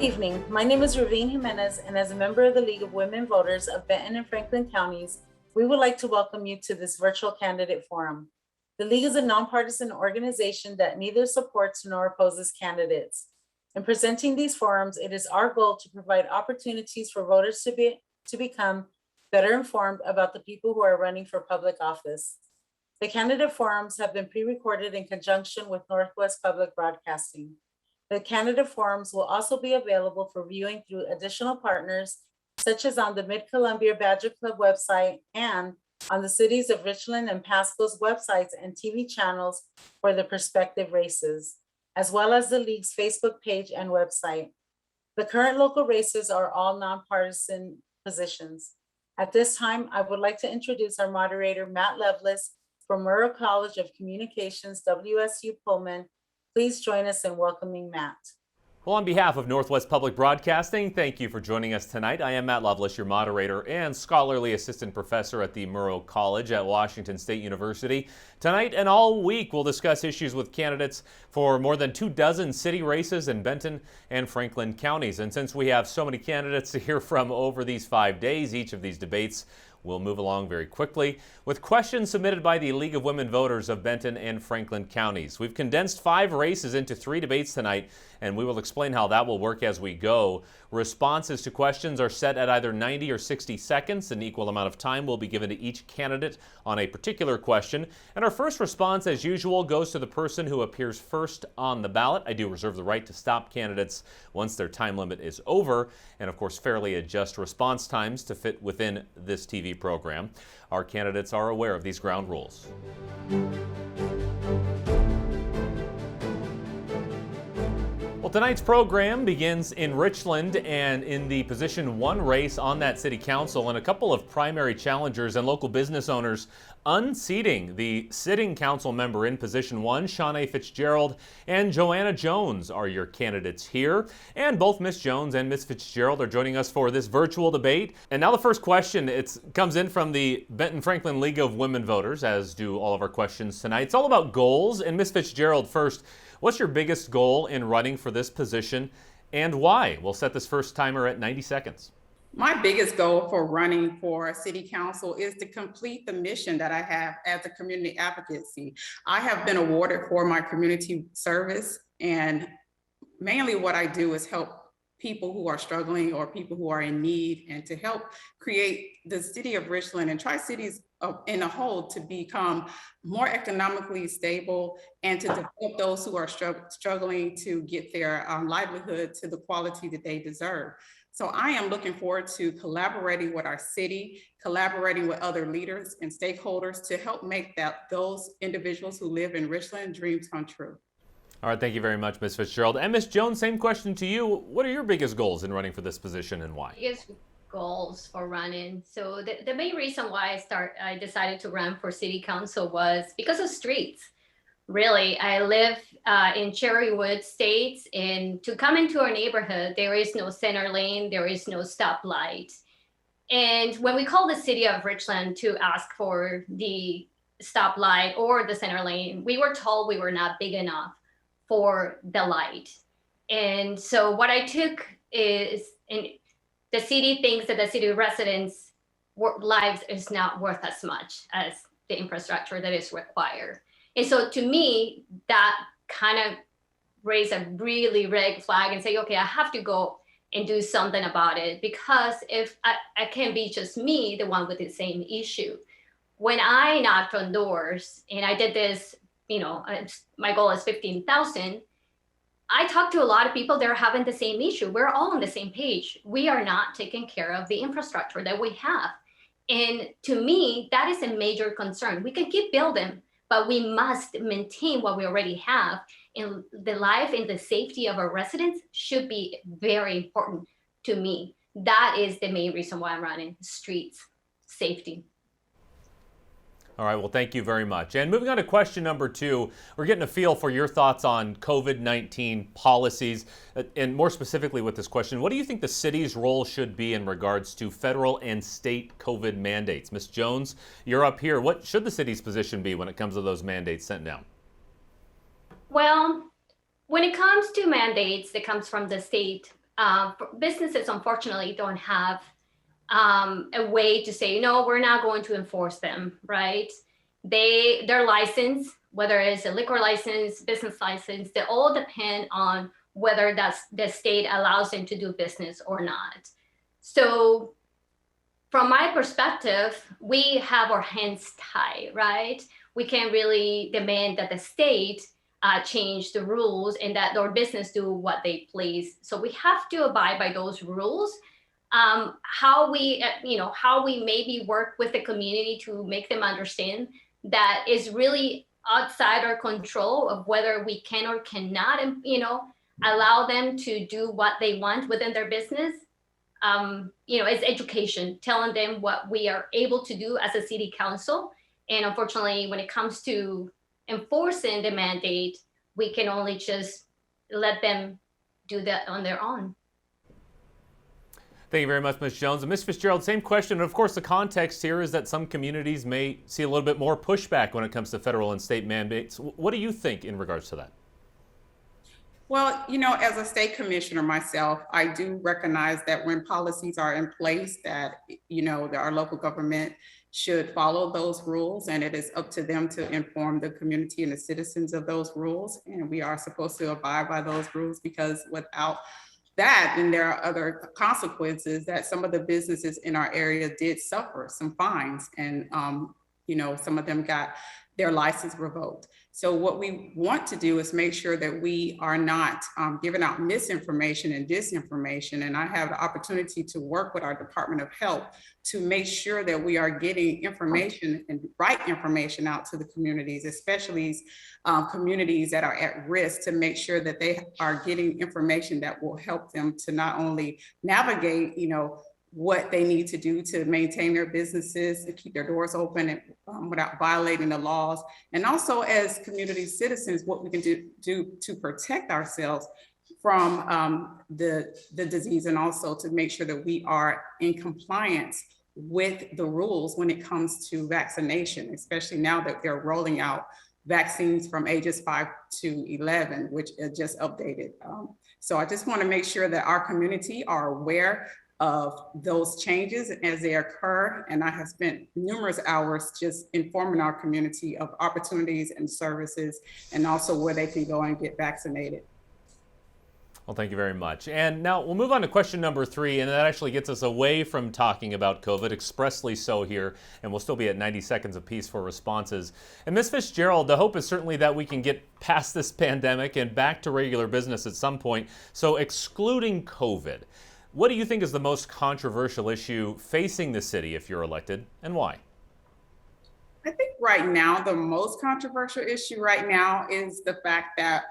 evening. My name is Ravine Jimenez, and as a member of the League of Women Voters of Benton and Franklin counties, we would like to welcome you to this virtual candidate forum. The League is a nonpartisan organization that neither supports nor opposes candidates. In presenting these forums, it is our goal to provide opportunities for voters to become better informed about the people who are running for public office. The candidate forums have been pre-recorded in conjunction with Northwest Public Broadcasting. The candidate forums will also be available for viewing through additional partners, such as on the Mid-Columbia Badger Club website and on the cities of Richland and Pasco's websites and TV channels for the prospective races, as well as the League's Facebook page and website. The current local races are all nonpartisan positions. At this time, I would like to introduce our moderator, Matt Lovelace from Murrow College of Communications, WSU Pullman. Please join us in welcoming Matt. Well, on behalf of Northwest Public Broadcasting, thank you for joining us tonight. I am Matt Lovelace, your moderator and scholarly assistant professor at the Murrow College at Washington State University. Tonight and all week, we'll discuss issues with candidates for more than 24 city races in Benton and Franklin counties. And since we have so many candidates to hear from over these 5 days, each of these debates we'll move along very quickly with questions submitted by the League of Women Voters of Benton and Franklin counties. We've condensed 5 races into 3 debates tonight, and we will explain how that will work as we go. Responses to questions are set at either 90 or 60 seconds. An equal amount of time will be given to each candidate on a particular question. And our first response, as usual, goes to the person who appears first on the ballot. I do reserve the right to stop candidates once their time limit is over, and of course fairly adjust response times to fit within this TV program. Our candidates are aware of these ground rules. Well, tonight's program begins in Richland and in the position 1 race on that city council, and a couple of primary challengers and local business owners unseating the sitting council member in position 1. Shawnee Fitzgerald and Joanna Jones are your candidates here, and both Miss Jones and Miss Fitzgerald are joining us for this virtual debate. And now the first question, it comes in from the Benton-Franklin League of Women Voters, as do all of our questions tonight. It's all about goals, and Miss Fitzgerald first. What's your biggest goal in running for this position and why? We'll set this first timer at 90 seconds. My biggest goal for running for city council is to complete the mission that I have as a community advocacy. I have been awarded for my community service, and mainly what I do is help people who are struggling or people who are in need, and to help create the city of Richland and Tri-Cities in a whole to become more economically stable and to develop those who are struggling to get their livelihood to the quality that they deserve. So I am looking forward to collaborating with our city, collaborating with other leaders and stakeholders to help make those individuals who live in Richland dreams come true. All right, thank you very much, Ms. Fitzgerald. And Ms. Jones, same question to you. What are your biggest goals in running for this position and why? Biggest goals for running. So the main reason why I decided to run for city council was because of streets. Really, I live in Cherrywood States, and to come into our neighborhood, there is no center lane, there is no stoplight. And when we called the city of Richland to ask for the stoplight or the center lane, we were told we were not big enough for the light. And so what I took is, and the city thinks that the city residents' lives is not worth as much as the infrastructure that is required. And so to me, that kind of raised a really red flag and say, okay, I have to go and do something about it, because if I can't be just me, the one with the same issue. When I knocked on doors and I did this, my goal is 15,000. I talked to a lot of people that are having the same issue. We're all on the same page. We are not taking care of the infrastructure that we have. And to me, that is a major concern. We can keep building, but we must maintain what we already have. And the life and the safety of our residents should be very important to me. That is the main reason why I'm running: streets, safety. All right, well, thank you very much. And moving on to question number 2, we're getting a feel for your thoughts on COVID-19 policies. And more specifically with this question, what do you think the city's role should be in regards to federal and state COVID mandates? Ms. Jones, you're up here. What should the city's position be when it comes to those mandates sent down? Well, when it comes to mandates that comes from the state, businesses unfortunately don't have a way to say, no, we're not going to enforce them, right? Their license, whether it's a liquor license, business license, they all depend on whether that's the state allows them to do business or not. So from my perspective, we have our hands tied, right? We can't really demand that the state change the rules and that our business do what they please. So we have to abide by those rules. How we maybe work with the community to make them understand that is really outside our control of whether we can or cannot, allow them to do what they want within their business. It's education, telling them what we are able to do as a city council. And unfortunately, when it comes to enforcing the mandate, we can only just let them do that on their own. Thank you very much, Ms. Jones. And Ms. Fitzgerald, same question. And of course, the context here is that some communities may see a little bit more pushback when it comes to federal and state mandates. What do you think in regards to that? Well, as a state commissioner myself, I do recognize that when policies are in place that, that our local government should follow those rules, and it is up to them to inform the community and the citizens of those rules. And we are supposed to abide by those rules, because without that, then there are other consequences that some of the businesses in our area did suffer some fines, and some of them got their license revoked. So what we want to do is make sure that we are not giving out misinformation and disinformation. And I have the opportunity to work with our Department of Health to make sure that we are getting information and right information out to the communities, especially communities that are at risk, to make sure that they are getting information that will help them to not only navigate, what they need to do to maintain their businesses, to keep their doors open and without violating the laws. And also as community citizens, what we can do to protect ourselves from the disease, and also to make sure that we are in compliance with the rules when it comes to vaccination, especially now that they're rolling out vaccines from ages 5 to 11, which are just updated. So I just want to make sure that our community are aware of those changes as they occur. And I have spent numerous hours just informing our community of opportunities and services, and also where they can go and get vaccinated. Well, thank you very much. And now we'll move on to question number 3, and that actually gets us away from talking about COVID, expressly so here, and we'll still be at 90 seconds apiece for responses. And Ms. Fitzgerald, the hope is certainly that we can get past this pandemic and back to regular business at some point. So excluding COVID, what do you think is the most controversial issue facing the city if you're elected, and why? I think right now, the most controversial issue right now is the fact that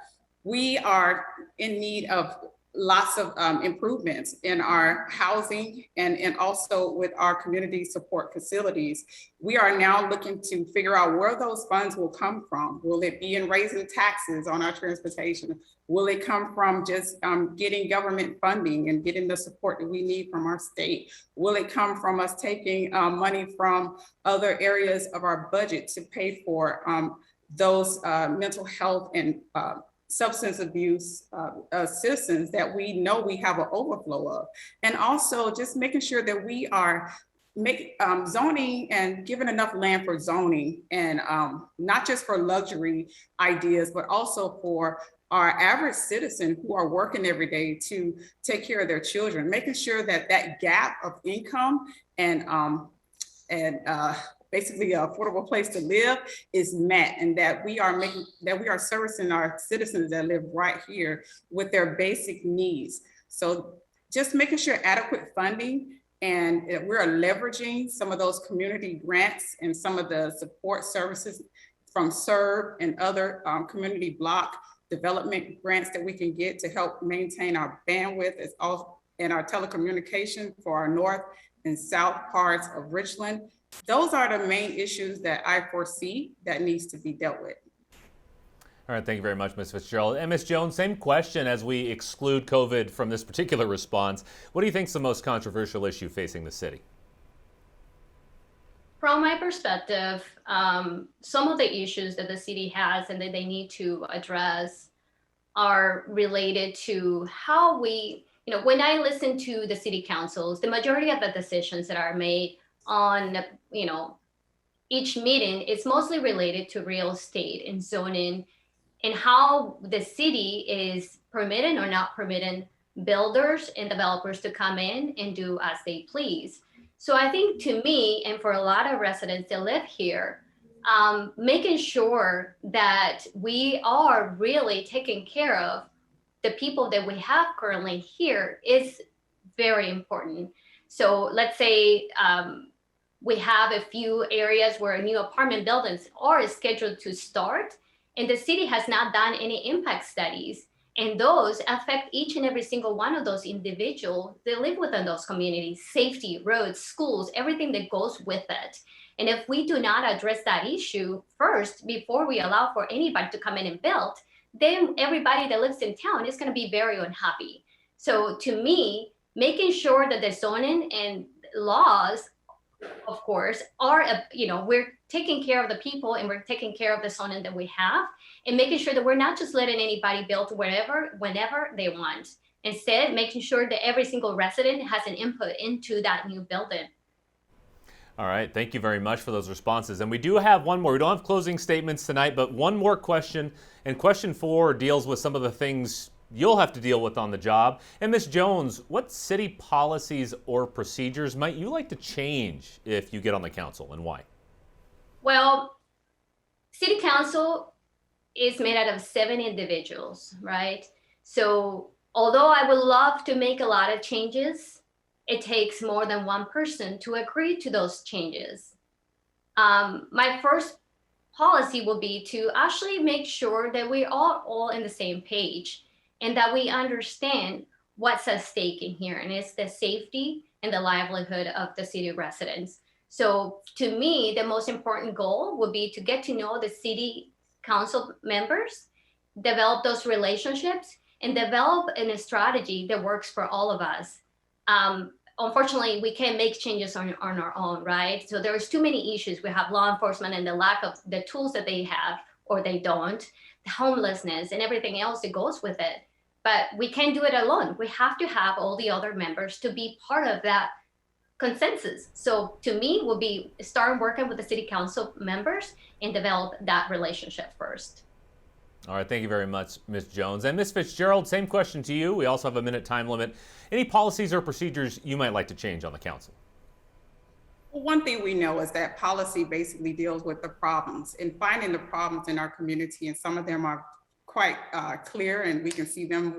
we are in need of lots of improvements in our housing and also with our community support facilities. We are now looking to figure out where those funds will come from. Will it be in raising taxes on our transportation? Will it come from just getting government funding and getting the support that we need from our state? Will it come from us taking money from other areas of our budget to pay for those mental health and substance abuse citizens that we know we have an overflow of? And also just making sure that we are zoning and giving enough land for zoning, and not just for luxury ideas, but also for our average citizen who are working every day to take care of their children, making sure that that gap of income and basically an affordable place to live is met, and that we are servicing our citizens that live right here with their basic needs. So just making sure adequate funding, and we're leveraging some of those community grants and some of the support services from SERVE and other community block development grants that we can get to help maintain our bandwidth and our telecommunication for our north and south parts of Richland. Those are the main issues that I foresee that needs to be dealt with. All right, thank you very much, Ms. Fitzgerald. And Ms. Jones, same question as we exclude COVID from this particular response. What do you think is the most controversial issue facing the city? From my perspective, some of the issues that the city has and that they need to address are related to how we when I listen to the city councils, the majority of the decisions that are made on, each meeting is mostly related to real estate and zoning and how the city is permitting or not permitting builders and developers to come in and do as they please. So I think, to me, and for a lot of residents that live here, making sure that we are really taking care of the people that we have currently here is very important. So let's say we have a few areas where new apartment buildings are scheduled to start, and the city has not done any impact studies. And those affect each and every single one of those individuals that live within those communities: safety, roads, schools, everything that goes with it. And if we do not address that issue first before we allow for anybody to come in and build, then everybody that lives in town is going to be very unhappy. So to me, making sure that the zoning and laws, of course, are, we're taking care of the people and we're taking care of the zoning that we have, and making sure that we're not just letting anybody build wherever, whenever they want. Instead, making sure that every single resident has an input into that new building. All right, thank you very much for those responses. And we do have one more. We don't have closing statements tonight, but one more question. And question 4 deals with some of the things you'll have to deal with on the job. And Ms. Jones, what city policies or procedures might you like to change if you get on the council, and why? Well, city council is made out of 7 individuals, right? So although I would love to make a lot of changes, it takes more than one person to agree to those changes. My first policy will be to actually make sure that we are all in the same page and that we understand what's at stake in here, and it's the safety and the livelihood of the city residents. So to me, the most important goal would be to get to know the city council members, develop those relationships, and develop a strategy that works for all of us. Unfortunately, we can't make changes on our own, right? So there's too many issues. We have law enforcement and the lack of the tools that they have or they don't, the homelessness and everything else that goes with it. But we can't do it alone. We have to have all the other members to be part of that consensus. So to me, will be start working with the city council members and develop that relationship first. All right, thank you very much, Ms. Jones. And Ms. Fitzgerald, same question to you. We also have a minute time limit. Any policies or procedures you might like to change on the council? Well, one thing we know is that policy basically deals with the problems and finding the problems in our community, and some of them are quite clear and we can see them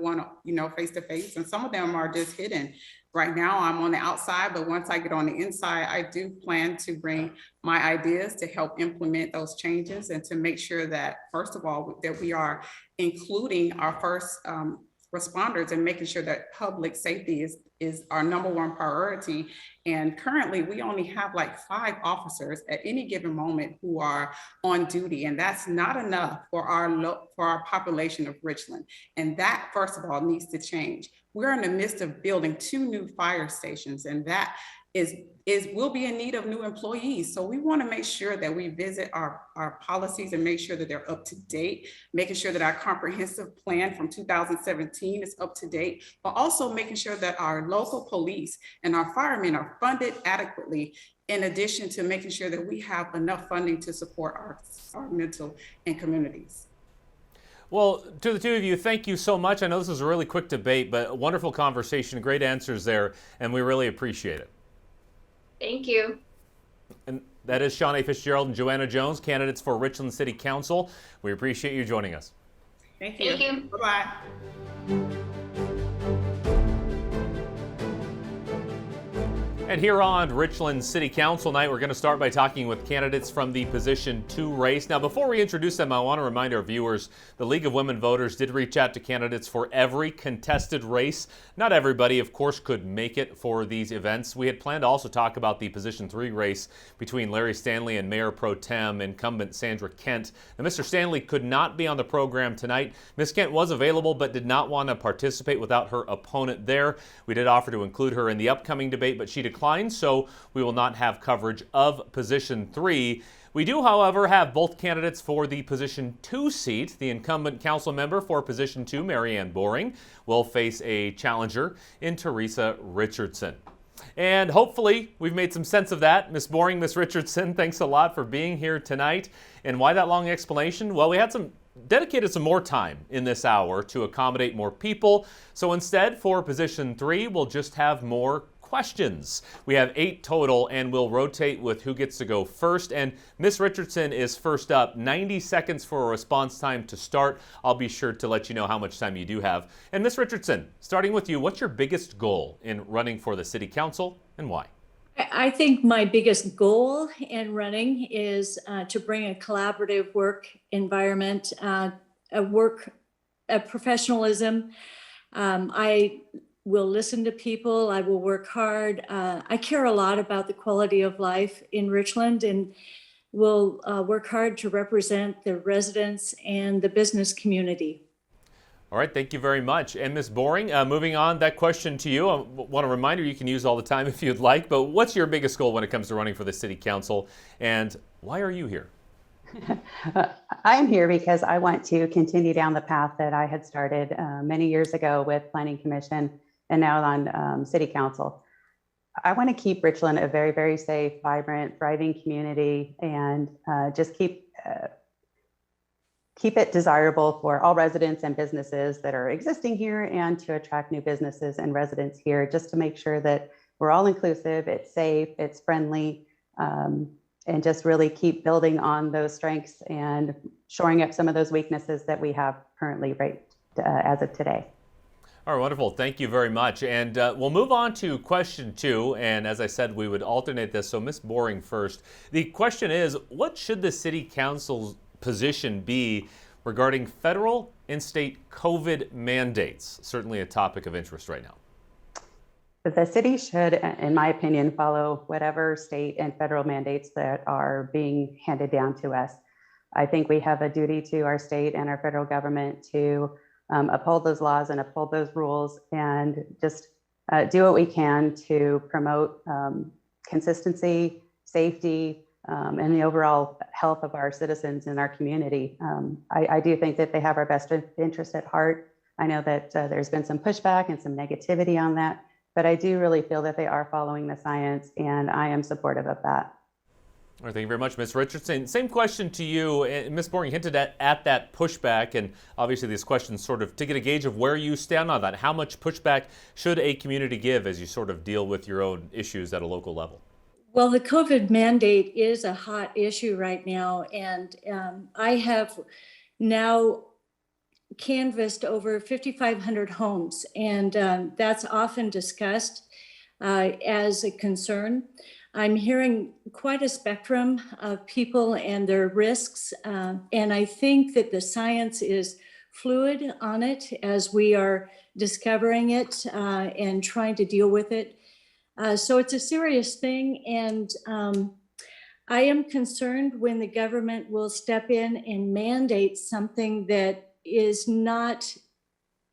face to face, and some of them are just hidden. Right now I'm on the outside, but once I get on the inside, I do plan to bring my ideas to help implement those changes and to make sure that, first of all, that we are including our first responders and making sure that public safety is our #1 priority. And currently we only have like 5 officers at any given moment who are on duty, and that's not enough for our population of Richland. And that, first of all, needs to change. We're in the midst of building 2 new fire stations, and that will be in need of new employees. So we want to make sure that we visit our policies and make sure that they're up to date, making sure that our comprehensive plan from 2017 is up to date, but also making sure that our local police and our firemen are funded adequately, in addition to making sure that we have enough funding to support our mental and communities. Well, to the two of you, thank you so much. I know this was a really quick debate, but a wonderful conversation, great answers there, and we really appreciate it. Thank you. And that is Shawnee Fitzgerald and Joanna Jones, candidates for Richland City Council. We appreciate you joining us. Thank you. Thank you. Bye-bye. And here on Richland City Council night, we're going to start by talking with candidates from the Position 2 race. Now, before we introduce them, I want to remind our viewers, the League of Women Voters did reach out to candidates for every contested race. Not everybody, of course, could make it for these events. We had planned to also talk about the Position 3 race between Larry Stanley and Mayor Pro Tem incumbent Sandra Kent. Now, Mr. Stanley could not be on the program tonight. Ms. Kent was available but did not want to participate without her opponent there. We did offer to include her in the upcoming debate, but she declined, so we will not have coverage of Position 3. We do, however, have both candidates for the position 2 seat. The incumbent council member for position 2, Marianne Boring, will face a challenger in Teresa Richardson. And hopefully we've made some sense of that. Ms. Boring, Ms. Richardson, thanks a lot for being here tonight. And why that long explanation? Well, we had dedicated some more time in this hour to accommodate more people. So instead, for position 3, we'll just have more questions. We have 8 total, and we'll rotate with who gets to go first. And Ms. Richardson is first up. 90 seconds for a response time to start. I'll be sure to let you know how much time you do have. And Ms. Richardson, starting with you, what's your biggest goal in running for the City Council and why? I think my biggest goal in running is to bring a collaborative work environment, a professionalism. I will listen to people. I will work hard. I care a lot about the quality of life in Richland, and will work hard to represent the residents and the business community. All right, thank you very much. And Ms. Boring, moving on, that question to you. I want to remind you can use all the time if you'd like, but what's your biggest goal when it comes to running for the City Council, and why are you here? I'm here because I want to continue down the path that I had started many years ago with Planning Commission and now on City Council. I want to keep Richland a very, very safe, vibrant, thriving community, and just keep it desirable for all residents and businesses that are existing here, and to attract new businesses and residents here, just to make sure that we're all inclusive, it's safe, it's friendly, and just really keep building on those strengths and shoring up some of those weaknesses that we have currently as of today. All right, wonderful. Thank you very much. And we'll move on to question 2. And as I said, we would alternate this. So Ms. Boring first. The question is, what should the City Council's position be regarding federal and state COVID mandates? Certainly a topic of interest right now. The city should, in my opinion, follow whatever state and federal mandates that are being handed down to us. I think we have a duty to our state and our federal government to uphold those laws and uphold those rules, and just do what we can to promote consistency, safety, and the overall health of our citizens in our community. I do think that they have our best interest at heart. I know that there's been some pushback and some negativity on that, but I do really feel that they are following the science, and I am supportive of that. All right, thank you very much, Ms. Richardson. Same question to you. Ms. Boring hinted at that pushback, and obviously this question sort of to get a gauge of where you stand on that. How much pushback should a community give as you sort of deal with your own issues at a local level? Well, the COVID mandate is a hot issue right now, and I have now canvassed over 5,500 homes, and that's often discussed as a concern. I'm hearing quite a spectrum of people and their risks, and I think that the science is fluid on it as we are discovering it and trying to deal with it. So it's a serious thing, and I am concerned when the government will step in and mandate something that is not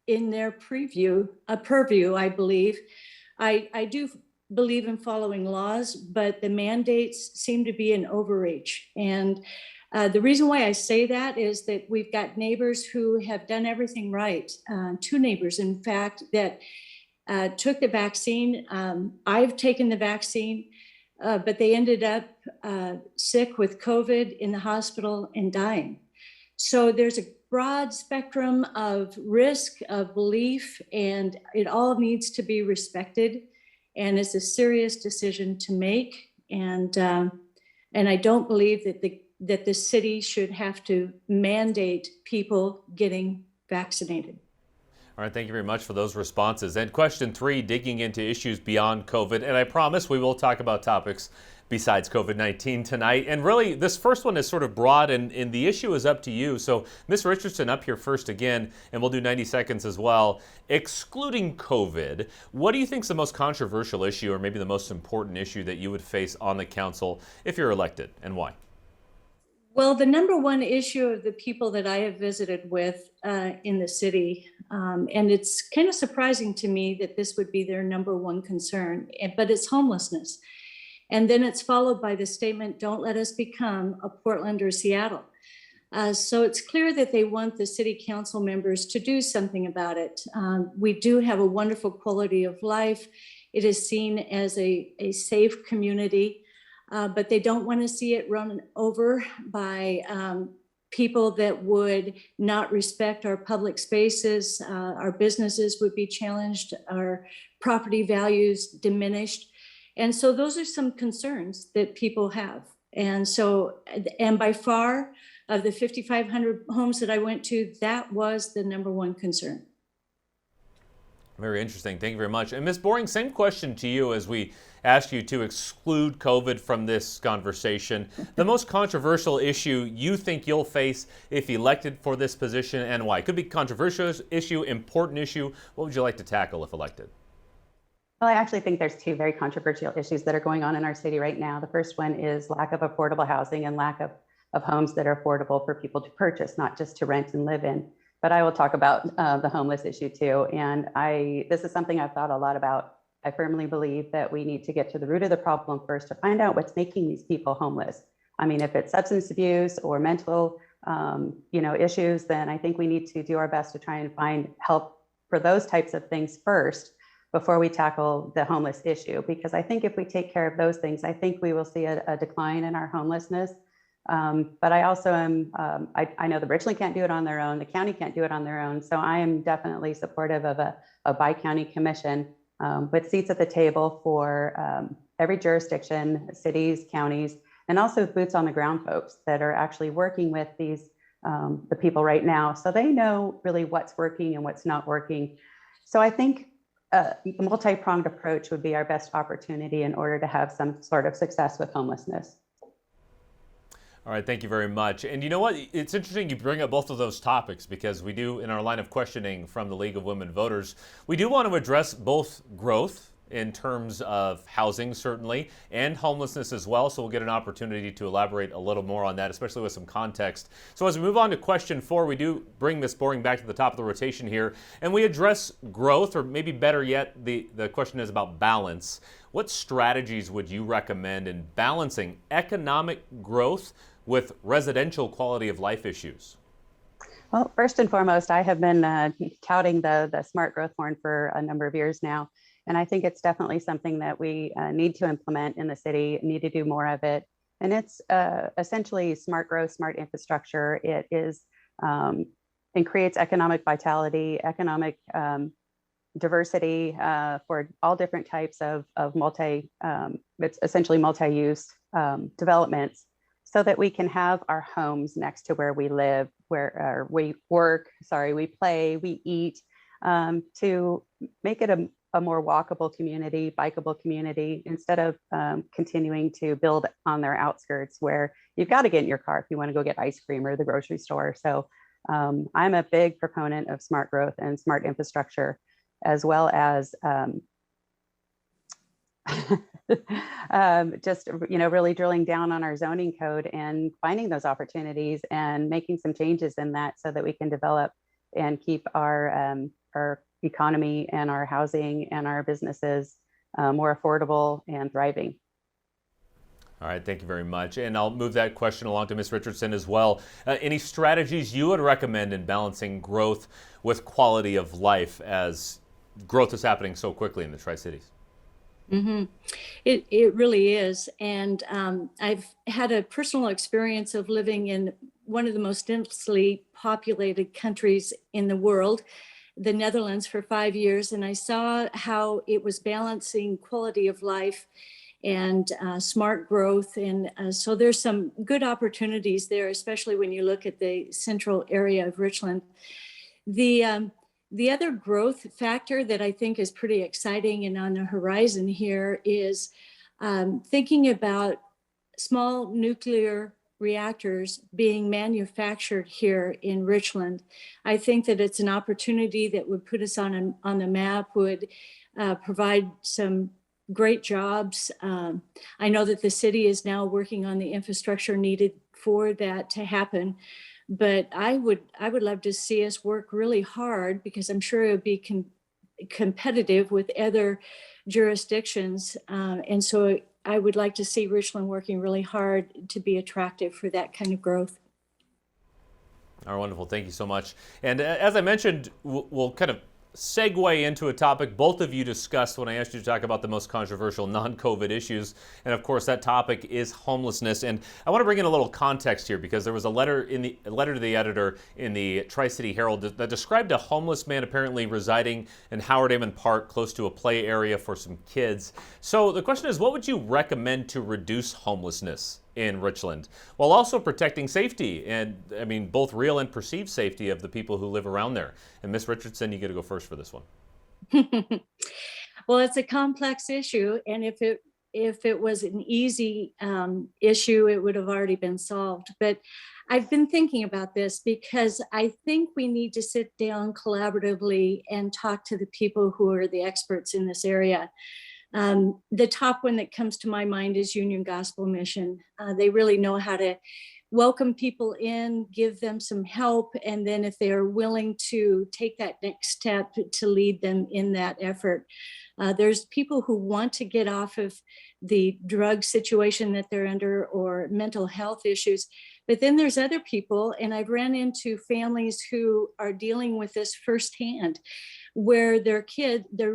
in their purview, I believe. I do believe in following laws, but the mandates seem to be an overreach. And the reason why I say that is that we've got neighbors who have done everything right. 2 neighbors, in fact, that took the vaccine. I've taken the vaccine, but they ended up sick with COVID in the hospital and dying. So there's a broad spectrum of risk, of belief, and it all needs to be respected. And it's a serious decision to make. And I don't believe that the city should have to mandate people getting vaccinated. All right, thank you very much for those responses. And question 3, digging into issues beyond COVID. And I promise we will talk about topics besides COVID-19 tonight. And really, this first one is sort of broad, and the issue is up to you. So Ms. Richardson, up here first again, and we'll do 90 seconds as well. Excluding COVID, what do you think is the most controversial issue, or maybe the most important issue that you would face on the council if you're elected, and why? Well, the number one issue of the people that I have visited with in the city, and it's kind of surprising to me that this would be their number one concern, but it's homelessness. And then it's followed by the statement, don't let us become a Portland or Seattle. So it's clear that they want the city council members to do something about it. We do have a wonderful quality of life. It is seen as a safe community, but they don't want to see it run over by people that would not respect our public spaces. Our businesses would be challenged, our property values diminished. And so those are some concerns that people have. And so, and by far of the 5,500 homes that I went to, that was the number one concern. Very interesting. Thank you very much. And Ms. Boring, same question to you as we ask you to exclude COVID from this conversation. The most controversial issue you think you'll face if elected for this position, and why? Could be controversial issue, important issue. What would you like to tackle if elected? Well, I actually think there's two very controversial issues that are going on in our city right now. The first one is lack of affordable housing and lack of homes that are affordable for people to purchase, not just to rent and live in. But I will talk about the homeless issue too. And this is something I've thought a lot about. I firmly believe that we need to get to the root of the problem first to find out what's making these people homeless. I mean, if it's substance abuse or mental issues, then I think we need to do our best to try and find help for those types of things first before we tackle the homeless issue. Because I think if we take care of those things, I think we will see a decline in our homelessness. But I also am, I know the Richland can't do it on their own, the county can't do it on their own. So I am definitely supportive of a bi-county commission with seats at the table for every jurisdiction, cities, counties, and also boots on the ground folks that are actually working with the people right now. So they know really what's working and what's not working. So I think a multi-pronged approach would be our best opportunity in order to have some sort of success with homelessness. All right, thank you very much. And you know what? It's interesting you bring up both of those topics because we do, in our line of questioning from the League of Women Voters, we do want to address both growth in terms of housing, certainly, and homelessness as well. So we'll get an opportunity to elaborate a little more on that, especially with some context. So as we move on to question 4, we do bring Ms. Boring back to the top of the rotation here, and we address growth, or maybe better yet, the question is about balance. What strategies would you recommend in balancing economic growth with residential quality of life issues? Well, first and foremost, I have been touting the smart growth horn for a number of years now. And I think it's definitely something that we need to implement in the city, need to do more of it. And it's essentially smart growth, smart infrastructure. It is and creates economic vitality, economic diversity for all different types of it's essentially multi-use developments, so that we can have our homes next to where we live, where we work, we play, we eat, to make it a more walkable community, bikeable community, instead of continuing to build on their outskirts where you've got to get in your car if you want to go get ice cream or the grocery store. So I'm a big proponent of smart growth and smart infrastructure, as well as just really drilling down on our zoning code and finding those opportunities and making some changes in that so that we can develop and keep our economy and our housing and our businesses more affordable and thriving. All right, thank you very much. And I'll move that question along to Ms. Richardson as well. Any strategies you would recommend in balancing growth with quality of life, as growth is happening so quickly in the Tri-Cities? Mm-hmm. It really is. And I've had a personal experience of living in one of the most densely populated countries in the world, the Netherlands, for 5 years. And I saw how it was balancing quality of life and smart growth. And so there's some good opportunities there, especially when you look at the central area of Richland. The other growth factor that I think is pretty exciting and on the horizon here is thinking about small nuclear reactors being manufactured here in Richland. I think that it's an opportunity that would put us on the map, would provide some great jobs. I know that the city is now working on the infrastructure needed for that to happen. But I would love to see us work really hard, because I'm sure it would be competitive with other jurisdictions. And so I would like to see Richland working really hard to be attractive for that kind of growth. All right, wonderful. Thank you so much. And as I mentioned, we'll kind of segue into a topic both of you discussed when I asked you to talk about the most controversial non-COVID issues. And of course, that topic is homelessness. And I want to bring in a little context here because there was a letter to the editor in the Tri-City Herald that described a homeless man apparently residing in Howard Ammon Park close to a play area for some kids. So the question is, what would you recommend to reduce homelessness in Richland while also protecting safety, and I mean both real and perceived safety of the people who live around there? And Ms. Richardson, you get to go first for this one. Well, it's a complex issue, and if it was an easy issue, it would have already been solved. But I've been thinking about this because I think we need to sit down collaboratively and talk to the people who are the experts in this area. The top one that comes to my mind is Union Gospel Mission. They really know how to welcome people in, give them some help, and then if they are willing to take that next step to lead them in that effort. There's people who want to get off of the drug situation that they're under or mental health issues, but then there's other people, and I've ran into families who are dealing with this firsthand, where they're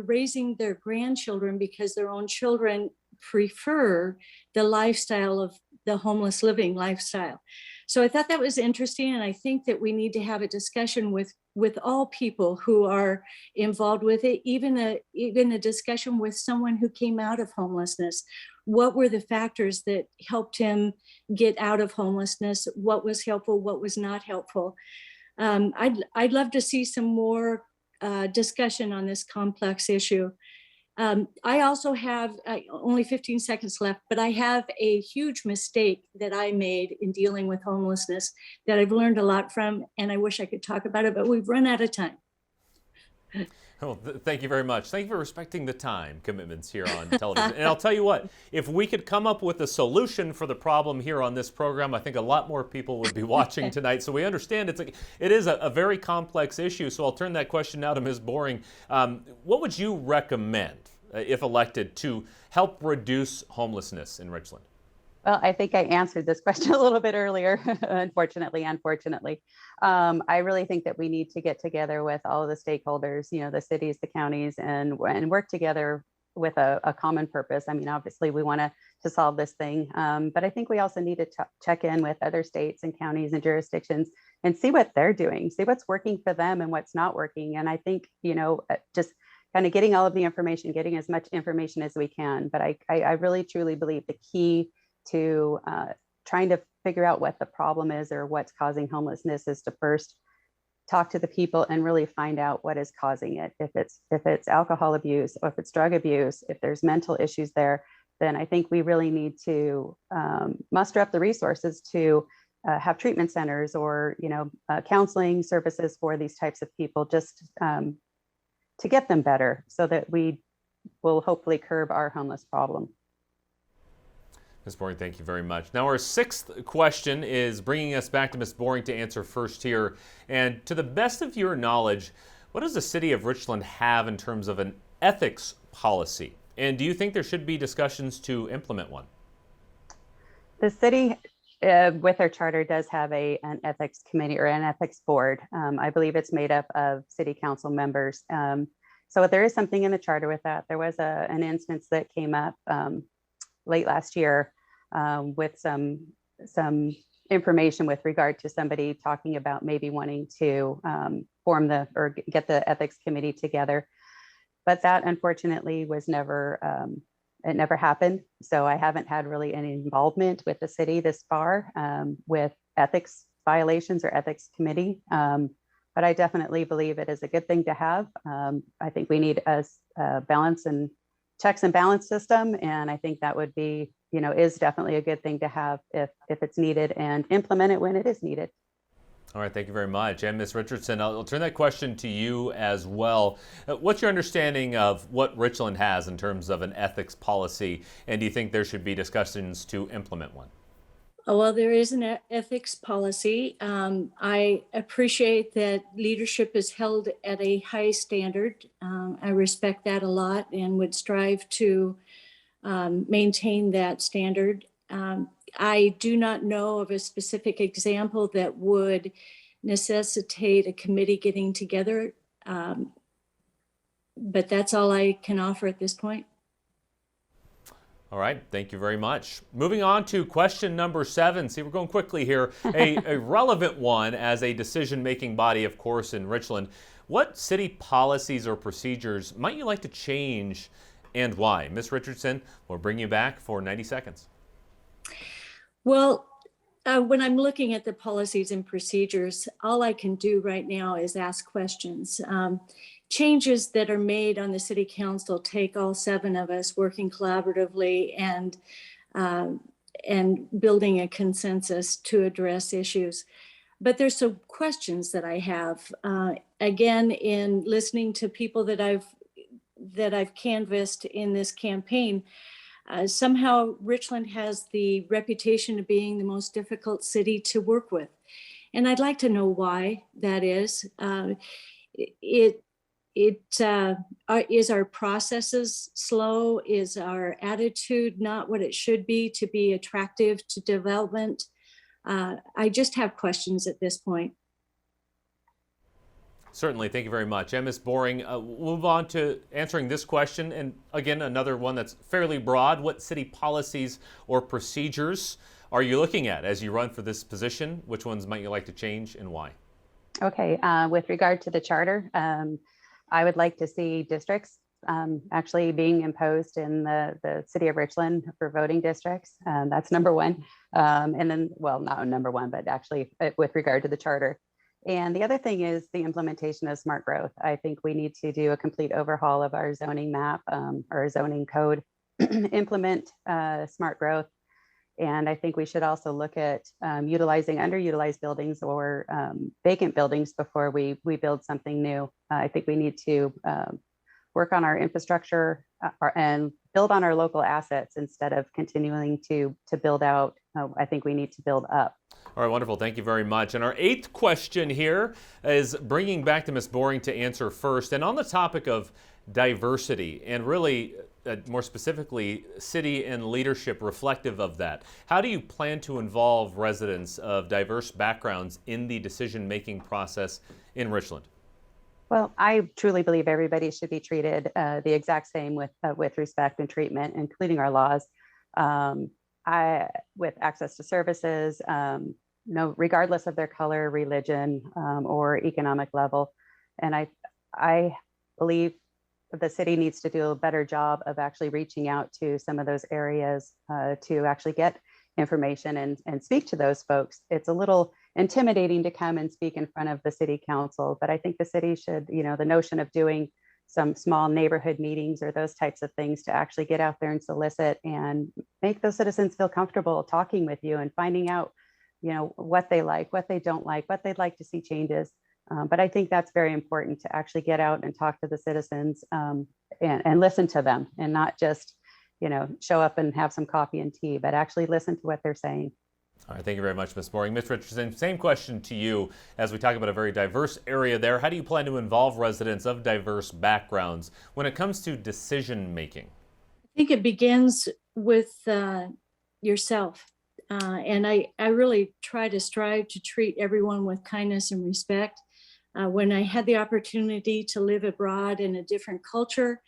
raising their grandchildren because their own children prefer the lifestyle of the homeless living lifestyle. So I thought that was interesting. And I think that we need to have a discussion with all people who are involved with it, even a discussion with someone who came out of homelessness. What were the factors that helped him get out of homelessness? What was helpful? What was not helpful? I'd love to see some more discussion on this complex issue. I also have only 15 seconds left, but I have a huge mistake that I made in dealing with homelessness that I've learned a lot from, and I wish I could talk about it, but we've run out of time. Oh, thank you very much. Thank you for respecting the time commitments here on television. And I'll tell you what, if we could come up with a solution for the problem here on this program, I think a lot more people would be watching tonight. So we understand it is a very complex issue. So I'll turn that question now to Ms. Boring. What would you recommend, if elected, to help reduce homelessness in Richland? Well, I think I answered this question a little bit earlier, unfortunately. I really think that we need to get together with all of the stakeholders, the cities, the counties, and work together with a common purpose. I mean, obviously we want to solve this thing, but I think we also need to check in with other states and counties and jurisdictions and see what they're doing, see what's working for them and what's not working. And I think, just kind of getting all of the information, getting as much information as we can. But I really, truly believe the key to trying to figure out what the problem is or what's causing homelessness is to first talk to the people and really find out what is causing it. If it's alcohol abuse, or if it's drug abuse, if there's mental issues there, then I think we really need to muster up the resources to have treatment centers or counseling services for these types of people, just to get them better so that we will hopefully curb our homeless problem. Ms. Boring, thank you very much. Now, our sixth question is bringing us back to Ms. Boring to answer first here. And to the best of your knowledge, what does the city of Richland have in terms of an ethics policy? And do you think there should be discussions to implement one? The city, with their charter, does have an ethics committee or an ethics board. I believe it's made up of city council members. So there is something in the charter with that. There was an instance that came up late last year with some information with regard to somebody talking about maybe wanting to get the ethics committee together, but that unfortunately was never it never happened. So I haven't had really any involvement with the city this far with ethics violations or ethics committee, but I definitely believe it is a good thing to have. I think we need a balance and checks and balance system. And I think that would be, is definitely a good thing to have if it's needed, and implement it when it is needed. All right, thank you very much. And Ms. Richardson, I'll turn that question to you as well. What's your understanding of what Richland has in terms of an ethics policy? And do you think there should be discussions to implement one? Well, there is an ethics policy. I appreciate that leadership is held at a high standard. I respect that a lot and would strive to maintain that standard. I do not know of a specific example that would necessitate a committee getting together, but that's all I can offer at this point. All right, thank you very much. Moving on to question number 7. See, we're going quickly here. A relevant one as a decision-making body, of course, in Richland. What city policies or procedures might you like to change and why? Ms. Richardson, we'll bring you back for 90 seconds. Well, when I'm looking at the policies and procedures, all I can do right now is ask questions. Changes that are made on the city council take all 7 of us working collaboratively and building a consensus to address issues. But there's some questions that I have. Again, in listening to people that I've canvassed in this campaign, somehow Richland has the reputation of being the most difficult city to work with. And I'd like to know why that is. Is our processes slow? Is our attitude not what it should be to be attractive to development? I just have questions at this point. Certainly, thank you very much. And Ms. Boring, we'll move on to answering this question. And again, another one that's fairly broad. What city policies or procedures are you looking at as you run for this position? Which ones might you like to change and why? Okay, with regard to the charter, I would like to see districts actually being imposed in the city of Richland for voting districts. That's number 1. And then, well, not number 1, but actually with regard to the charter. And the other thing is the implementation of smart growth. I think we need to do a complete overhaul of our zoning map, our zoning code, implement smart growth. And I think we should also look at utilizing underutilized buildings or vacant buildings before we build something new. I think we need to work on our infrastructure and build on our local assets instead of continuing to build out. I think we need to build up. All right, wonderful. Thank you very much. And our 8th question here is bringing back to Ms. Boring to answer first. And on the topic of diversity and really more specifically city and leadership reflective of that, how do you plan to involve residents of diverse backgrounds in the decision-making process in Richland? Well, I truly believe everybody should be treated the exact same with respect and treatment, including our laws. With access to services, regardless of their color, religion, or economic level. And I believe the city needs to do a better job of actually reaching out to some of those areas to actually get information and speak to those folks. It's a little intimidating to come and speak in front of the city council, but I think the city should, the notion of doing some small neighborhood meetings or those types of things to actually get out there and solicit and make those citizens feel comfortable talking with you and finding out, what they like, what they don't like, what they'd like to see changes. But I think that's very important to actually get out and talk to the citizens and listen to them and not just, show up and have some coffee and tea, but actually listen to what they're saying. All right, thank you very much, Ms. Boring. Ms. Richardson, same question to you as we talk about a very diverse area there. How do you plan to involve residents of diverse backgrounds when it comes to decision making? I think it begins with yourself. And I really try to strive to treat everyone with kindness and respect. When I had the opportunity to live abroad in a different culture,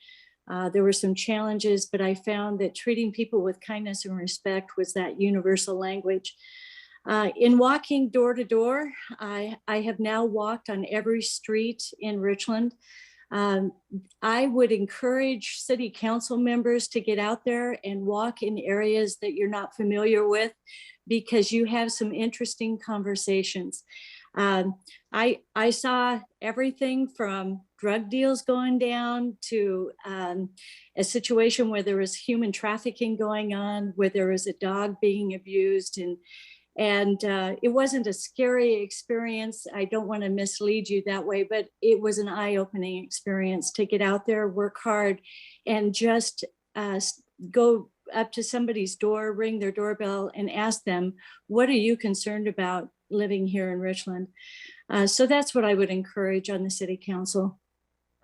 there were some challenges, but I found that treating people with kindness and respect was that universal language. In walking door to door, I have now walked on every street in Richland. I would encourage city council members to get out there and walk in areas that you're not familiar with, because you have some interesting conversations. I saw everything from drug deals going down to a situation where there was human trafficking going on, where there was a dog being abused, and it wasn't a scary experience. I don't want to mislead you that way, but it was an eye-opening experience to get out there, work hard, and just go up to somebody's door, ring their doorbell, and ask them, what are you concerned about living here in Richland? So that's what I would encourage on the city council.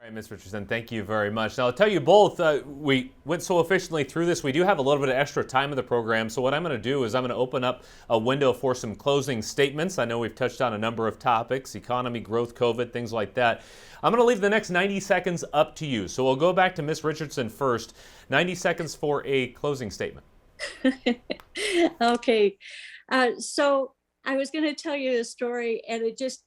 All right, Ms. Richardson, thank you very much. Now, I'll tell you both, we went so efficiently through this, we do have a little bit of extra time in the program, so what I'm going to do is I'm going to open up a window for some closing statements. I know we've touched on a number of topics, economy, growth, COVID, things like that. I'm going to leave the next 90 seconds up to you, so we'll go back to Ms. Richardson first. 90 seconds for a closing statement. Okay, so I was going to tell you a story, and it just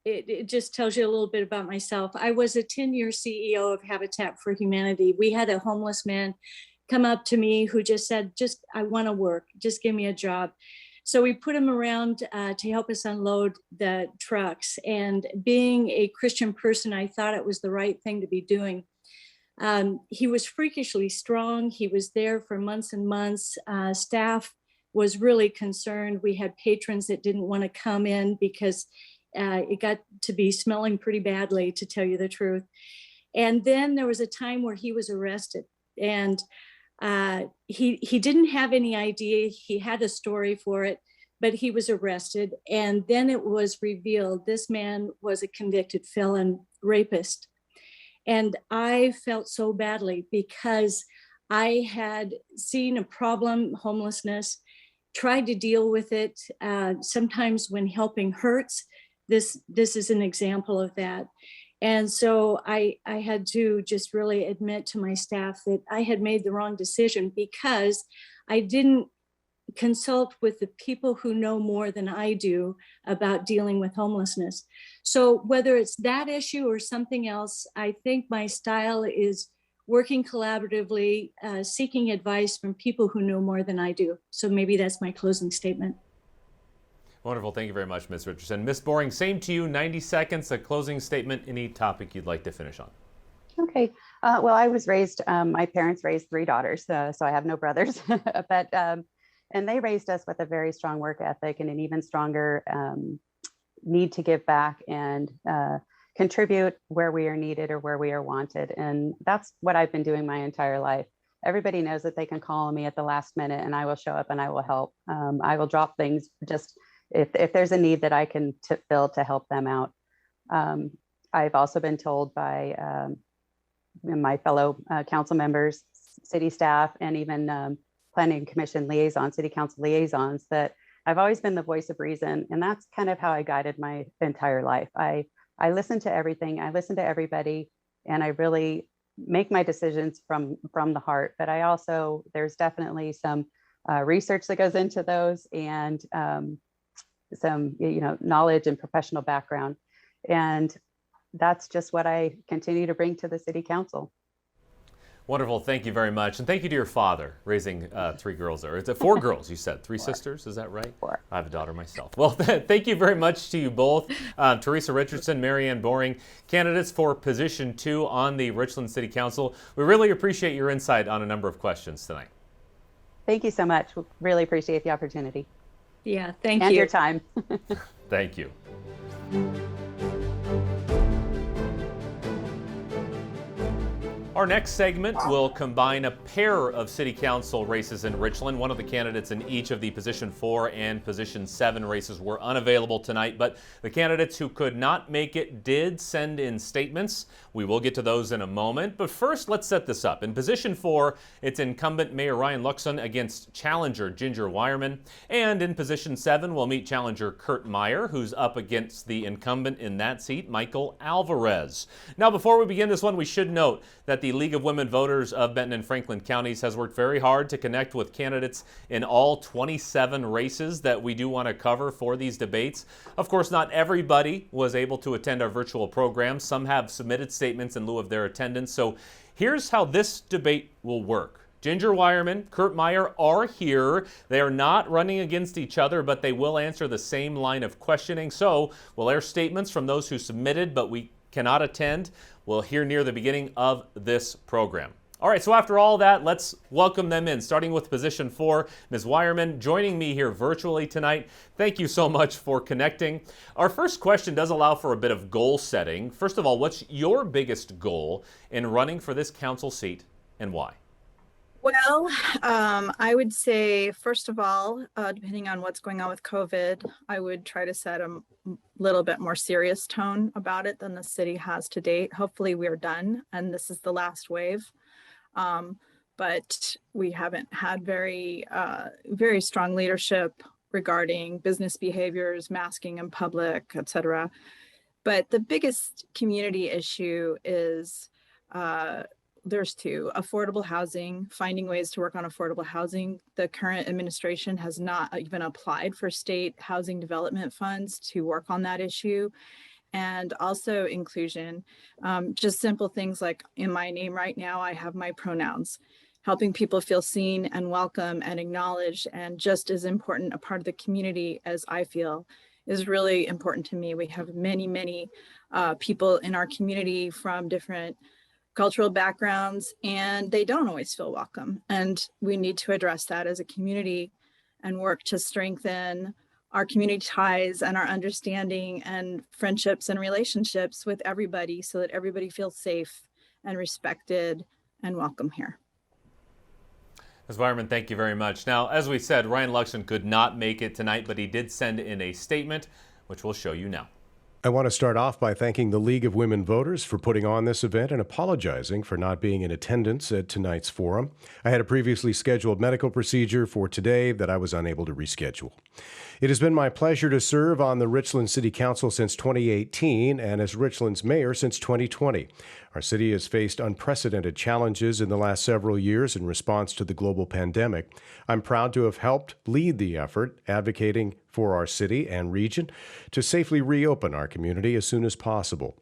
it just tells you a little bit about myself. I was a 10-year CEO of Habitat for Humanity. We had a homeless man come up to me who just said, I want to work, just give me a job. So we put him around to help us unload the trucks. And being a Christian person, I thought it was the right thing to be doing. He was freakishly strong. He was there for months and months. Staff was really concerned. We had patrons that didn't want to come in because it got to be smelling pretty badly, to tell you the truth. And then there was a time where he was arrested, and he didn't have any idea. He had a story for it, but he was arrested. And then it was revealed this man was a convicted felon rapist. And I felt so badly because I had seen a problem, homelessness, tried to deal with it. Sometimes when helping hurts, this is an example of that. And so I had to just really admit to my staff that I had made the wrong decision because I didn't consult with the people who know more than I do about dealing with homelessness. So whether it's that issue or something else, I think my style is working collaboratively, seeking advice from people who know more than I do. So maybe that's my closing statement. Wonderful. Thank you very much, Ms. Richardson. Ms. Boring, same to you. 90 seconds, a closing statement, any topic you'd like to finish on. Okay. Well, I was raised, my parents raised 3 daughters, so I have no brothers, but, and they raised us with a very strong work ethic and an even stronger need to give back and contribute where we are needed or where we are wanted. And that's what I've been doing my entire life. Everybody knows that they can call on me at the last minute and I will show up and I will help. I will drop things just if there's a need that I can fill to help them out. I've also been told by my fellow council members, city staff, and even planning commission liaisons, city council liaisons, that I've always been the voice of reason. And that's kind of how I guided my entire life. I listen to everything, I listen to everybody, and I really make my decisions from the heart. But I also, there's definitely some research that goes into those, and some knowledge and professional background. And that's just what I continue to bring to the city council. Wonderful. Thank you very much. And thank you to your father, raising 3 girls there. It's 4 girls, you said. 3 sisters, is that right? 4. I have a daughter myself. Well, thank you very much to you both. Teresa Richardson, Marianne Boring, candidates for position 2 on the Richland City Council. We really appreciate your insight on a number of questions tonight. Thank you so much. Really appreciate the opportunity. Yeah, thank you. And your time. Thank you. Our next segment will combine a pair of city council races in Richland. One of the candidates in each of the position 4 and position 7 races were unavailable tonight, but the candidates who could not make it did send in statements. We will get to those in a moment, but first let's set this up. In position 4, it's incumbent Mayor Ryan Luxon against challenger Ginger Wireman, and in position 7, we'll meet challenger Kurt Meyer, who's up against the incumbent in that seat, Michael Alvarez. Now, before we begin this one, we should note that the League of Women Voters of Benton-Franklin counties has worked very hard to connect with candidates in all 27 races that we do want to cover for these debates. Of course, not everybody was able to attend our virtual program. Some have submitted statements in lieu of their attendance. So here's how this debate will work. Ginger Wireman, Kurt Meyer are here. They are not running against each other, but they will answer the same line of questioning. So we'll air statements from those who submitted, but we cannot attend. We'll hear near the beginning of this program. All right, so after all that, let's welcome them in, starting with position 4. Ms. Wireman joining me here virtually tonight. Thank you so much for connecting. Our first question does allow for a bit of goal setting. First of all, what's your biggest goal in running for this council seat and why? Well, I would say, first of all, depending on what's going on with COVID, I would try to set a little bit more serious tone about it than the city has to date. Hopefully we're done and this is the last wave. But we haven't had very strong leadership regarding business behaviors, masking in public, et cetera. But the biggest community issue is there's two: affordable housing, finding ways to work on affordable housing. The current administration has not even applied for state housing development funds to work on that issue. And also inclusion, just simple things like in my name right now, I have my pronouns. Helping people feel seen and welcome and acknowledged, and just as important a part of the community as I feel, is really important to me. We have many people in our community from different cultural backgrounds, and they don't always feel welcome. And we need to address that as a community and work to strengthen our community ties and our understanding and friendships and relationships with everybody so that everybody feels safe and respected and welcome here. Ms. Weierman, thank you very much. Now, as we said, Ryan Luxon could not make it tonight, but he did send in a statement, which we'll show you now. I want to start off by thanking the League of Women Voters for putting on this event and apologizing for not being in attendance at tonight's forum. I had a previously scheduled medical procedure for today that I was unable to reschedule. It has been my pleasure to serve on the Richland City Council since 2018 and as Richland's mayor since 2020. Our city has faced unprecedented challenges in the last several years in response to the global pandemic. I'm proud to have helped lead the effort, advocating for our city and region to safely reopen our community as soon as possible.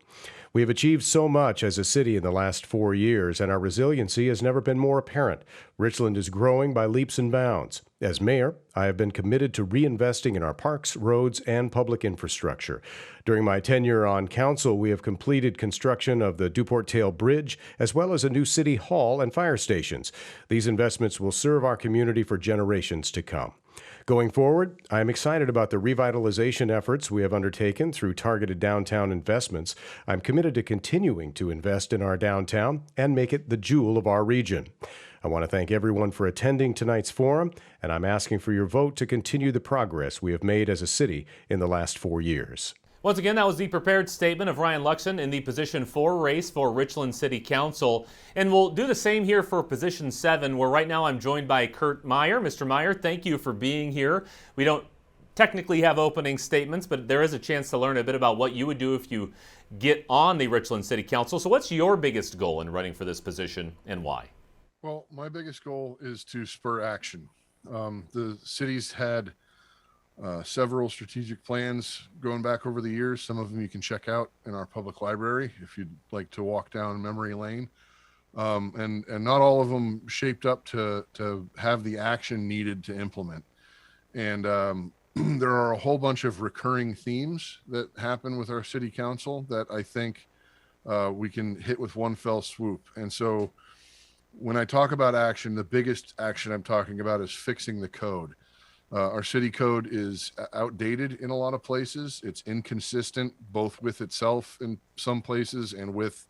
We have achieved so much as a city in the last 4 years, and our resiliency has never been more apparent. Richland is growing by leaps and bounds. As mayor, I have been committed to reinvesting in our parks, roads, and public infrastructure. During my tenure on council, we have completed construction of the Duport Tail Bridge, as well as a new city hall and fire stations. These investments will serve our community for generations to come. Going forward, I am excited about the revitalization efforts we have undertaken through targeted downtown investments. I'm committed to continuing to invest in our downtown and make it the jewel of our region. I want to thank everyone for attending tonight's forum, and I'm asking for your vote to continue the progress we have made as a city in the last 4 years. Once again, that was the prepared statement of Ryan Luxon in the position 4 race for Richland City Council. And we'll do the same here for position 7, where right now I'm joined by Kurt Meyer. Mr. Meyer, thank you for being here. We don't technically have opening statements, but there is a chance to learn a bit about what you would do if you get on the Richland City Council. So what's your biggest goal in running for this position and why? Well, my biggest goal is to spur action. The city's had several strategic plans going back over the years. Some of them you can check out in our public library if you'd like to walk down memory lane. And not all of them shaped up to have the action needed to implement. And there are a whole bunch of recurring themes that happen with our city council that I think we can hit with one fell swoop. And so when I talk about action, the biggest action I'm talking about is fixing the code. Our city code is outdated in a lot of places. It's inconsistent both with itself in some places and with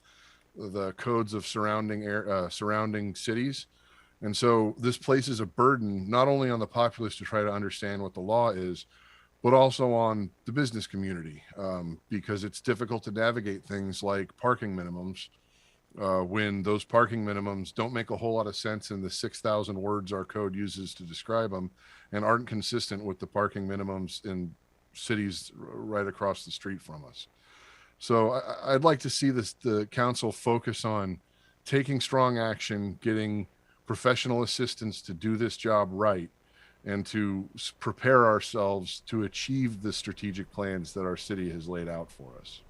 the codes of surrounding cities. And so this places a burden not only on the populace to try to understand what the law is, but also on the business community, because it's difficult to navigate things like parking minimums when those parking minimums don't make a whole lot of sense in the 6,000 words our code uses to describe them and aren't consistent with the parking minimums in cities right across the street from us. So I'd like to see the council focus on taking strong action, getting professional assistance to do this job right, and to prepare ourselves to achieve the strategic plans that our city has laid out for us.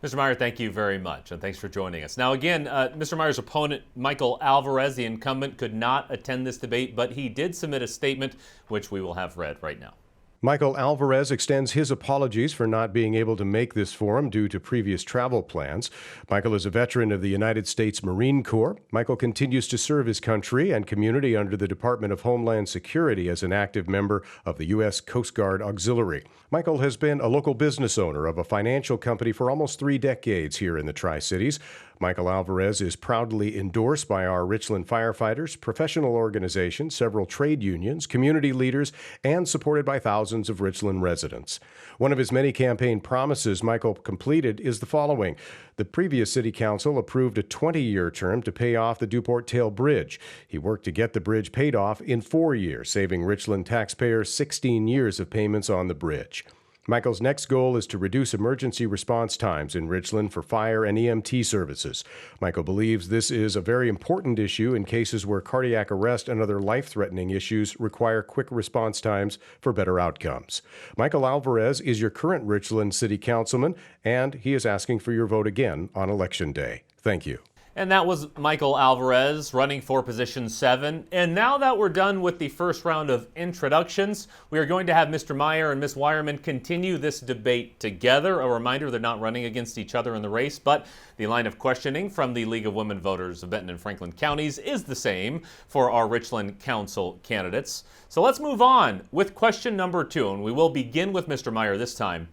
Mr. Meyer, thank you very much, and thanks for joining us. Now, again, Mr. Meyer's opponent, Michael Alvarez, the incumbent, could not attend this debate, but he did submit a statement, which we will have read right now. Michael Alvarez extends his apologies for not being able to make this forum due to previous travel plans. Michael is a veteran of the United States Marine Corps. Michael continues to serve his country and community under the Department of Homeland Security as an active member of the U.S. Coast Guard Auxiliary. Michael has been a local business owner of a financial company for almost 3 decades here in the Tri-Cities. Michael Alvarez is proudly endorsed by our Richland firefighters, professional organizations, several trade unions, community leaders, and supported by thousands of Richland residents. One of his many campaign promises Michael completed is the following. The previous city council approved a 20-year term to pay off the Duport Tail Bridge. He worked to get the bridge paid off in 4 years, saving Richland taxpayers 16 years of payments on the bridge. Michael's next goal is to reduce emergency response times in Richland for fire and EMT services. Michael believes this is a very important issue in cases where cardiac arrest and other life-threatening issues require quick response times for better outcomes. Michael Alvarez is your current Richland City Councilman, and he is asking for your vote again on Election Day. Thank you. And that was Michael Alvarez running for position 7. And now that we're done with the first round of introductions, we are going to have Mr. Meyer and Ms. Wireman continue this debate together. A reminder, they're not running against each other in the race, but the line of questioning from the League of Women Voters of Benton and Franklin counties is the same for our Richland Council candidates. So let's move on with question number 2, and we will begin with Mr. Meyer this time.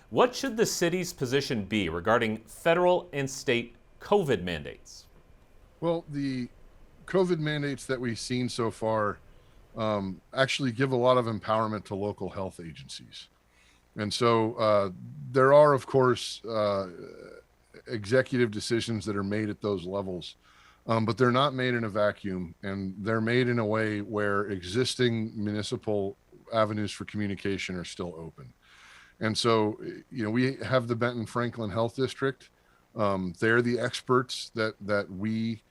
What should the city's position be regarding federal and state COVID mandates? Well, the COVID mandates that we've seen so far actually give a lot of empowerment to local health agencies. And so there are, of course, executive decisions that are made at those levels, but they're not made in a vacuum, and they're made in a way where existing municipal avenues for communication are still open. And so, we have the Benton-Franklin Health District. They're the experts that we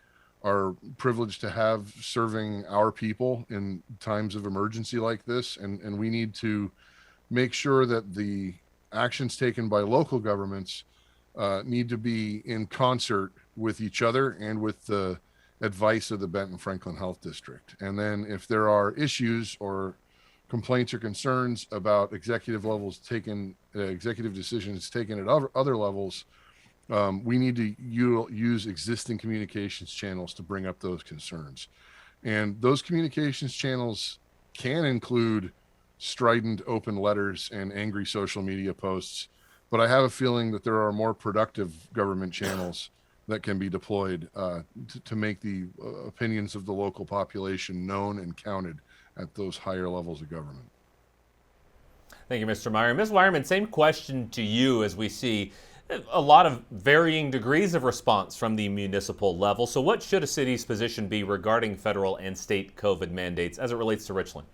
are privileged to have serving our people in times of emergency like this. And we need to make sure that the actions taken by local governments need to be in concert with each other and with the advice of the Benton-Franklin Health District. And then if there are issues or complaints or concerns about executive decisions taken at other levels, we need to use existing communications channels to bring up those concerns. And those communications channels can include strident open letters and angry social media posts, but I have a feeling that there are more productive government channels that can be deployed to make the opinions of the local population known and counted at those higher levels of government. Thank you, Mr. Meyer. Ms. Wireman, same question to you as we see a lot of varying degrees of response from the municipal level. So what should a city's position be regarding federal and state COVID mandates as it relates to Richland?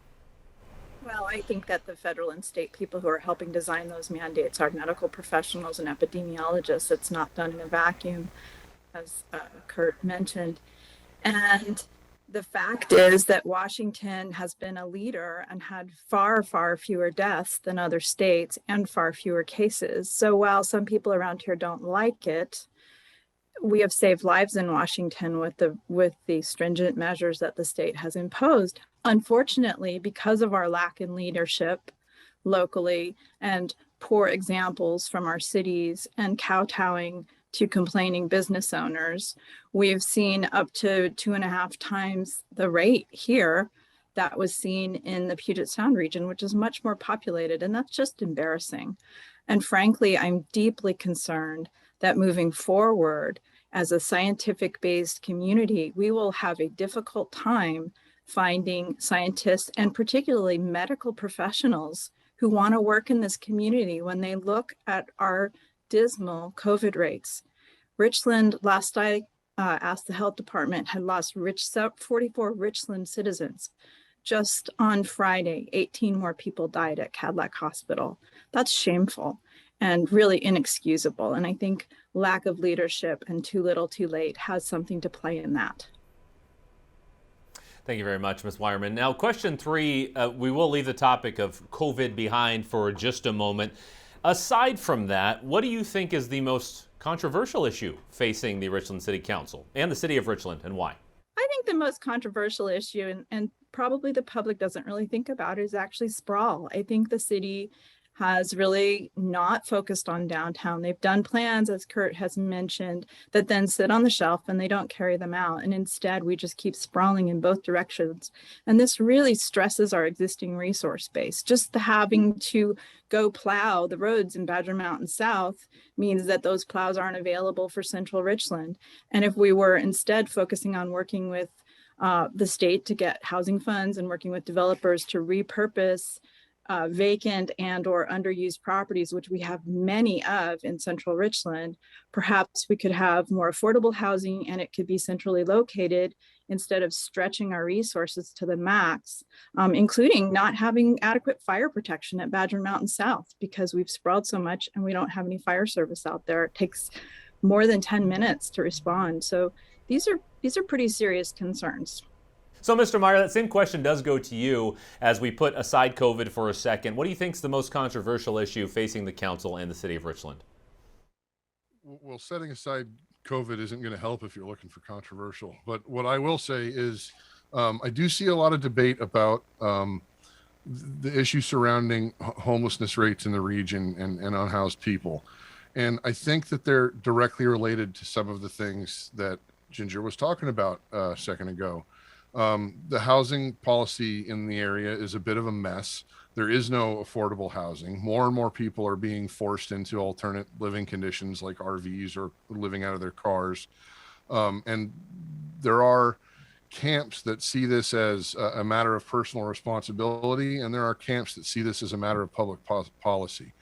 Well, I think that the federal and state people who are helping design those mandates are medical professionals and epidemiologists. It's not done in a vacuum, as Kurt mentioned. And the fact is that Washington has been a leader and had far, far fewer deaths than other states and far fewer cases. So while some people around here don't like it, we have saved lives in Washington with the stringent measures that the state has imposed. Unfortunately, because of our lack in leadership locally and poor examples from our cities and kowtowing to complaining business owners, we've seen up to 2.5 times the rate here that was seen in the Puget Sound region, which is much more populated, and that's just embarrassing. And frankly, I'm deeply concerned that moving forward as a scientific-based community, we will have a difficult time finding scientists and particularly medical professionals who want to work in this community when they look at our dismal COVID rates. Richland, last I asked the health department, had lost 44 Richland citizens. Just on Friday, 18 more people died at Cadillac Hospital. That's shameful and really inexcusable. And I think lack of leadership and too little too late has something to play in that. Thank you very much, Ms. Wireman. Now, question 3, we will leave the topic of COVID behind for just a moment. Aside from that, what do you think is the most controversial issue facing the Richland City Council and the city of Richland, and why? I think the most controversial issue, and probably the public doesn't really think about it, is actually sprawl. I think the city has really not focused on downtown. They've done plans, as Kurt has mentioned, that then sit on the shelf and they don't carry them out. And instead, we just keep sprawling in both directions. And this really stresses our existing resource base. Just the having to go plow the roads in Badger Mountain South means that those plows aren't available for Central Richland. And if we were instead focusing on working with the state to get housing funds and working with developers to repurpose vacant and or underused properties, which we have many of in Central Richland, perhaps we could have more affordable housing and it could be centrally located instead of stretching our resources to the max, including not having adequate fire protection at Badger Mountain South because we've sprawled so much and we don't have any fire service out there. It takes more than 10 minutes to respond. So these are pretty serious concerns. So, Mr. Meyer, that same question does go to you as we put aside COVID for a second. What do you think is the most controversial issue facing the council and the city of Richland? Well, setting aside COVID isn't going to help if you're looking for controversial. But what I will say is I do see a lot of debate about the issue surrounding homelessness rates in the region and unhoused people. And I think that they're directly related to some of the things that Ginger was talking about a second ago. The housing policy in the area is a bit of a mess. There is no affordable housing. More and more people are being forced into alternate living conditions like RVs or living out of their cars. And there are camps that see this as a matter of personal responsibility, and there are camps that see this as a matter of public policy.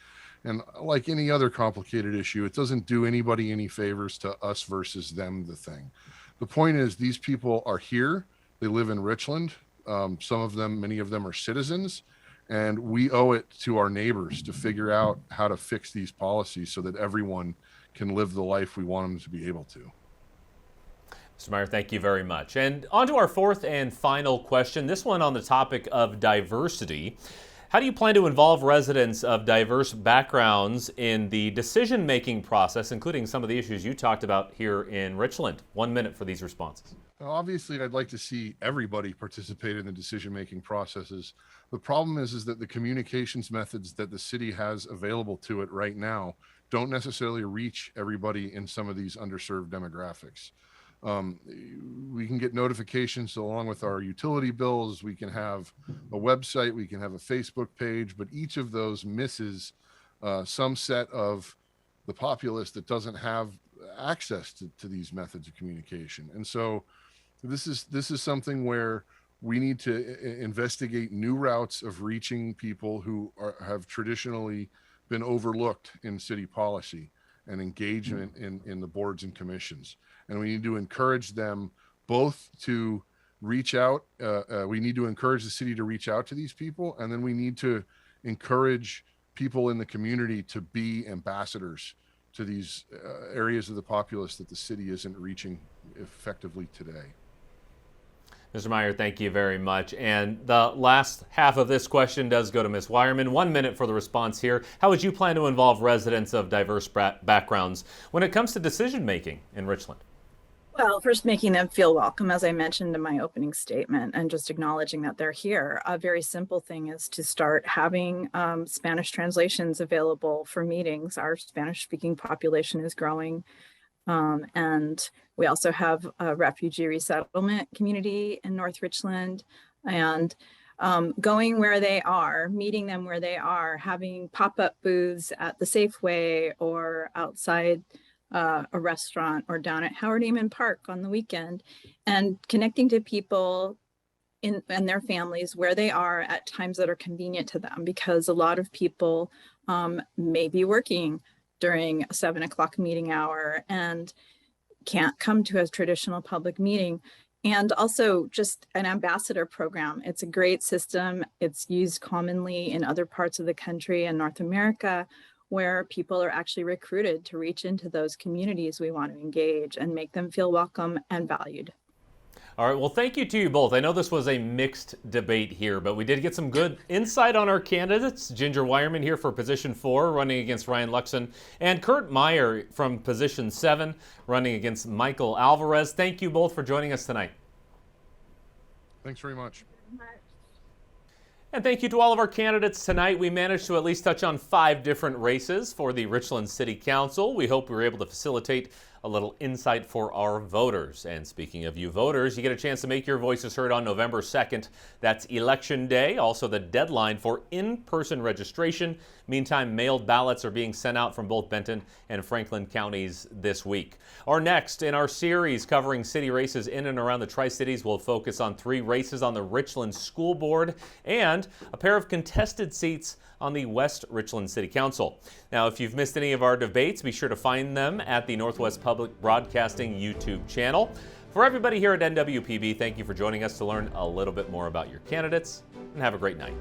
And like any other complicated issue, it doesn't do anybody any favors to us versus them, the thing. The point is, these people are here. They live in Richland. Some of them, many of them are citizens, and we owe it to our neighbors to figure out how to fix these policies so that everyone can live the life we want them to be able to. Mr. Meyer, thank you very much. And on to our fourth and final question, this one on the topic of diversity. How do you plan to involve residents of diverse backgrounds in the decision-making process, including some of the issues you talked about here in Richland? 1 minute for these responses. Obviously, I'd like to see everybody participate in the decision-making processes. The problem is that the communications methods that the city has available to it right now don't necessarily reach everybody in some of these underserved demographics. We can get notifications along with our utility bills. We can have a website, we can have a Facebook page, but each of those misses some set of the populace that doesn't have access to these methods of communication. And so this is something where we need to investigate new routes of reaching people who have traditionally been overlooked in city policy and engagement in the boards and commissions. And we need to encourage them both to reach out. We need to encourage the city to reach out to these people. And then we need to encourage people in the community to be ambassadors to these areas of the populace that the city isn't reaching effectively today. Mr. Meyer, thank you very much. And the last half of this question does go to Ms. Wireman. 1 minute for the response here. How would you plan to involve residents of diverse backgrounds when it comes to decision-making in Richland? Well, first making them feel welcome, as I mentioned in my opening statement, and just acknowledging that they're here. A very simple thing is to start having Spanish translations available for meetings. Our Spanish-speaking population is growing. And we also have a refugee resettlement community in North Richland, and going where they are, meeting them where they are, having pop-up booths at the Safeway or outside a restaurant or down at Howard Eamon Park on the weekend, and connecting to people and their families where they are at times that are convenient to them, because a lot of people may be working during a 7 o'clock meeting hour and can't come to a traditional public meeting. And also just an ambassador program. It's a great system. It's used commonly in other parts of the country and North America, where people are actually recruited to reach into those communities we want to engage and make them feel welcome and valued. All right, well, thank you to you both. I know this was a mixed debate here, but we did get some good insight on our candidates. Ginger Wireman here for position 4, running against Ryan Luxon, and Kurt Meyer from position 7, running against Michael Alvarez. Thank you both for joining us tonight. Thanks very much. And thank you to all of our candidates tonight. We managed to at least touch on 5 different races for the Richland City Council. We hope we were able to facilitate a little insight for our voters. And speaking of you voters, you get a chance to make your voices heard on November 2nd. That's Election Day, also the deadline for in-person registration. Meantime, mailed ballots are being sent out from both Benton and Franklin counties this week. Our next in our series covering city races in and around the Tri-Cities will focus on 3 races on the Richland School Board and a pair of contested seats on the West Richland City Council. Now, if you've missed any of our debates, be sure to find them at the Northwest Public Broadcasting YouTube channel. For everybody here at NWPB, thank you for joining us to learn a little bit more about your candidates, and have a great night.